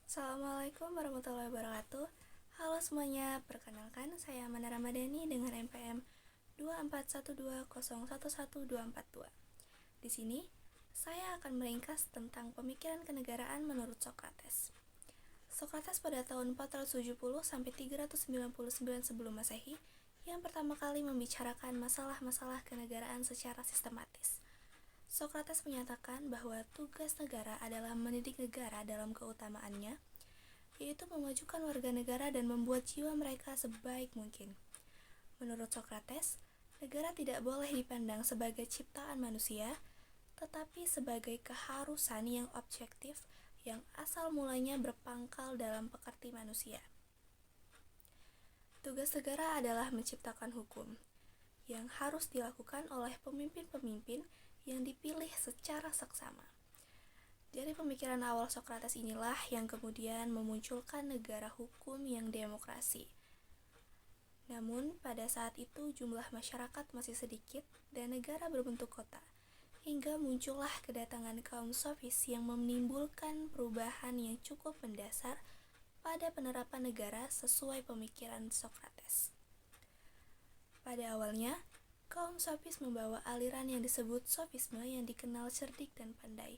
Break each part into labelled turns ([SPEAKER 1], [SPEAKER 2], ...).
[SPEAKER 1] Assalamualaikum warahmatullahi wabarakatuh. Halo semuanya, perkenalkan saya Amanda Ramadhani dengan NPM 24120111242. Di sini, saya akan meringkas tentang pemikiran kenegaraan menurut Sokrates. Sokrates pada tahun 470 sampai 399 sebelum Masehi yang pertama kali membicarakan masalah-masalah kenegaraan secara sistematis. Sokrates menyatakan bahwa tugas negara adalah mendidik negara dalam keutamaannya, yaitu memajukan warga negara dan membuat jiwa mereka sebaik mungkin. Menurut Sokrates, negara tidak boleh dipandang sebagai ciptaan manusia, tetapi sebagai keharusan yang objektif yang asal mulanya berpangkal dalam pekerti manusia. Tugas negara adalah menciptakan hukum, yang harus dilakukan oleh pemimpin-pemimpin yang dipilih secara seksama. Dari pemikiran awal Sokrates inilah yang kemudian memunculkan negara hukum yang demokrasi. Namun, pada saat itu jumlah masyarakat masih sedikit dan negara berbentuk kota, hingga muncullah kedatangan kaum sofis yang menimbulkan perubahan yang cukup mendasar pada penerapan negara sesuai pemikiran Sokrates. Pada awalnya, kaum sofis membawa aliran yang disebut sofisme yang dikenal cerdik dan pandai.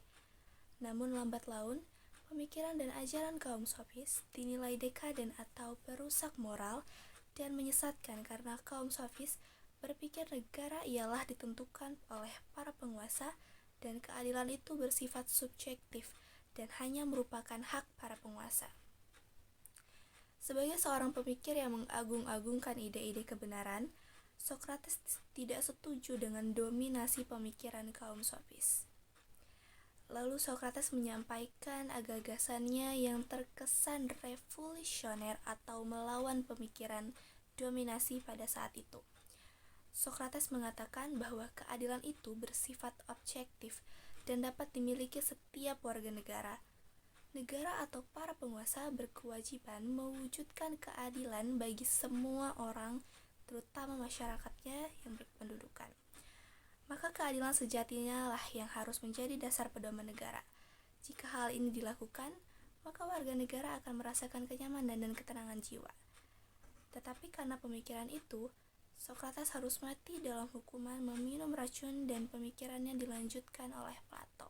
[SPEAKER 1] Namun lambat laun, pemikiran dan ajaran kaum sofis dinilai dekaden atau perusak moral dan menyesatkan karena kaum sofis berpikir negara ialah ditentukan oleh para penguasa dan keadilan itu bersifat subjektif dan hanya merupakan hak para penguasa. Sebagai seorang pemikir yang mengagung-agungkan ide-ide kebenaran, Sokrates tidak setuju dengan dominasi pemikiran kaum sofis. Lalu Sokrates menyampaikan gagasannya yang terkesan revolusioner atau melawan pemikiran dominasi pada saat itu. Sokrates mengatakan bahwa keadilan itu bersifat objektif dan dapat dimiliki setiap warga negara. Negara atau para penguasa berkewajiban mewujudkan keadilan bagi semua orang, terutama masyarakatnya yang berpendudukan. Maka keadilan sejatinya lah yang harus menjadi dasar pedoman negara. Jika hal ini dilakukan, maka warga negara akan merasakan kenyamanan dan ketenangan jiwa. Tetapi karena pemikiran itu, Sokrates harus mati dalam hukuman meminum racun dan pemikirannya dilanjutkan oleh Plato.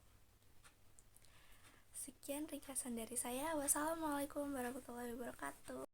[SPEAKER 1] Sekian ringkasan dari saya. Wassalamualaikum warahmatullahi wabarakatuh.